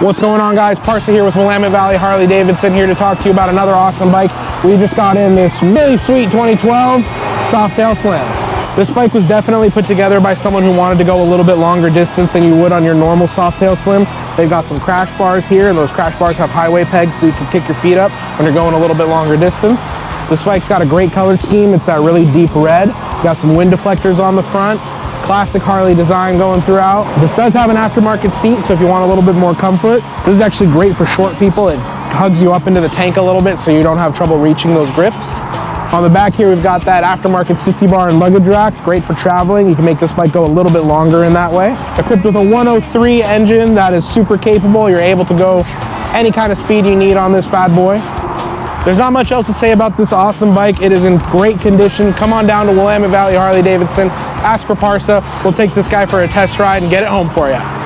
What's going on, guys? Parsa here with Willamette Valley Harley-Davidson, here to talk to you about another awesome bike. We just got in this really sweet 2012 Softail Slim. This bike was definitely put together by someone who wanted to go a little bit longer distance than you would on your normal Softail Slim. They've got some crash bars here, and those crash bars have highway pegs so you can kick your feet up when you're going a little bit longer distance. This bike's got a great color scheme. It's that really deep red. Got some wind deflectors on the front. Classic Harley design going throughout. This does have an aftermarket seat, so if you want a little bit more comfort, this is actually great for short people. It hugs you up into the tank a little bit so you don't have trouble reaching those grips. On the back here, we've got that aftermarket sissy bar and luggage rack, great for traveling. You can make this bike go a little bit longer in that way. Equipped with a 103 engine that is super capable. You're able to go any kind of speed you need on this bad boy. There's not much else to say about this awesome bike. It is in great condition. Come on down to Willamette Valley Harley-Davidson, ask for Parsa. We'll take this guy for a test ride and get it home for you.